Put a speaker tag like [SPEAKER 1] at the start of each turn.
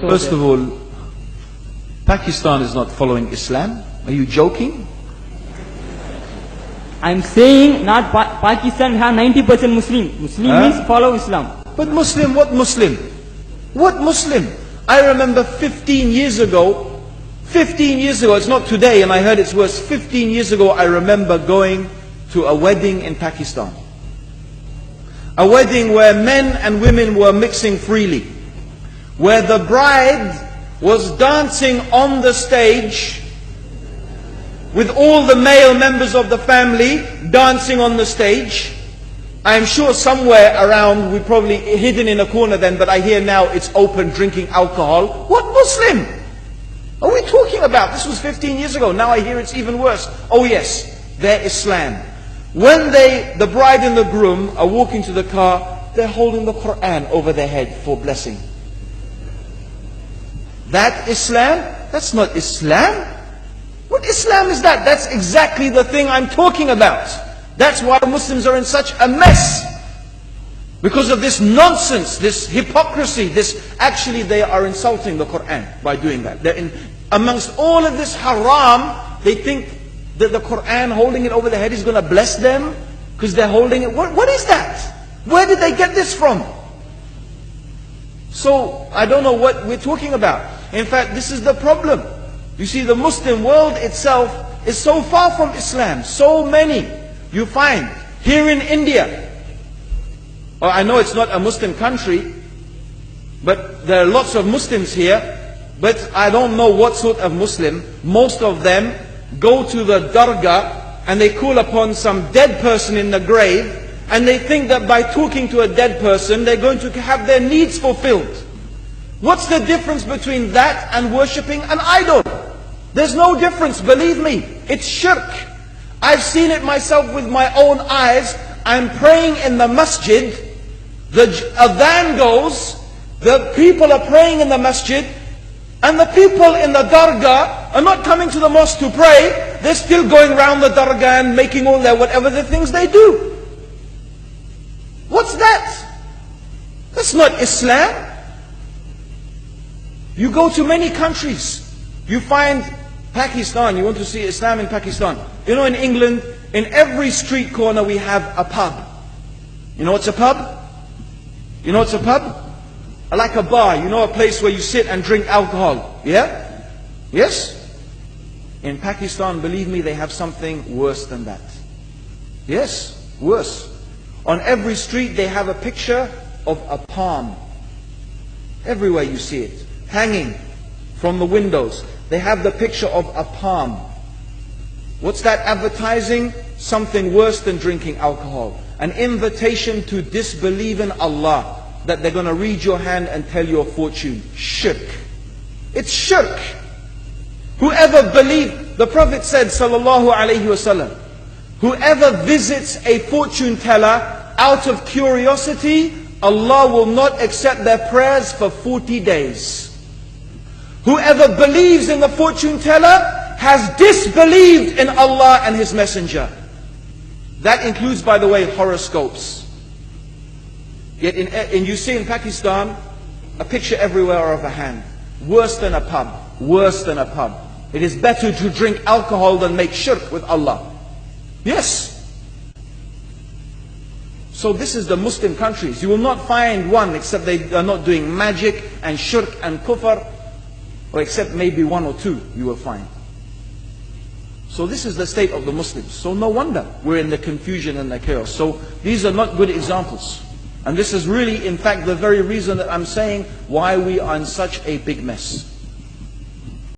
[SPEAKER 1] First of all, Pakistan is not following Islam. Are you joking?
[SPEAKER 2] I'm saying not Pakistan have 90% Muslim. Muslim means follow Islam.
[SPEAKER 1] But Muslim, what Muslim? What Muslim? I remember 15 years ago, it's not today and I heard it's worse, 15 years ago I remember going to a wedding in Pakistan. A wedding where men and women were mixing freely. Where the bride was dancing on the stage with all the male members of the family dancing on the stage. I am sure somewhere around, we probably hidden in a corner then, but I hear now it's open, drinking alcohol. What Muslim are we talking about? This was 15 years ago. Now I hear it's even worse. Oh yes, they're Islam. When the bride and the groom are walking to the car, they're holding the Quran over their head for blessing. That Islam? That's not Islam. What Islam is that? That's exactly the thing I'm talking about. That's why Muslims are in such a mess. Because of this nonsense, this hypocrisy, actually they are insulting the Quran by doing that. Amongst all of this haram, they think that the Quran holding it over their head is going to bless them because they're holding it. What is that? Where did they get this from? So, I don't know what we're talking about. In fact, this is the problem. You see, the Muslim world itself is so far from Islam. So many you find here in India. Or I know it's not a Muslim country, but there are lots of Muslims here. But I don't know what sort of Muslim. Most of them go to the dargah and they call upon some dead person in the grave. And they think that by talking to a dead person, they're going to have their needs fulfilled. What's the difference between that and worshipping an idol? There's no difference, believe me. It's shirk. I've seen it myself with my own eyes. I'm praying in the masjid. The adhan goes. The people are praying in the masjid. And the people in the dargah are not coming to the mosque to pray. They're still going around the dargah and making all their whatever the things they do. What's that? That's not Islam. You go to many countries. You find Pakistan, you want to see Islam in Pakistan. You know, in England, in every street corner we have a pub. You know what's a pub? You know what's a pub? Like a bar, you know, a place where you sit and drink alcohol. Yeah? Yes? In Pakistan, believe me, they have something worse than that. Yes, worse. On every street they have a picture of a palm. Everywhere you see it. Hanging from the windows. They have the picture of a palm. What's that advertising? Something worse than drinking alcohol. An invitation to disbelieve in Allah. That they're going to read your hand and tell your fortune. Shirk. It's shirk. Whoever believes, the Prophet said, sallallahu alayhi wasallam, whoever visits a fortune teller out of curiosity, Allah will not accept their prayers for 40 days. Whoever believes in the fortune teller has disbelieved in Allah and His Messenger. That includes, by the way, horoscopes. Yet you see in Pakistan, a picture everywhere of a hand. Worse than a pub. Worse than a pub. It is better to drink alcohol than make shirk with Allah. Yes. So this is the Muslim countries. You will not find one except they are not doing magic and shirk and kufr, or except maybe one or two you will find. So this is the state of the Muslims. So no wonder we're in the confusion and the chaos. So these are not good examples. And this is really, in fact, the very reason that I'm saying why we are in such a big mess.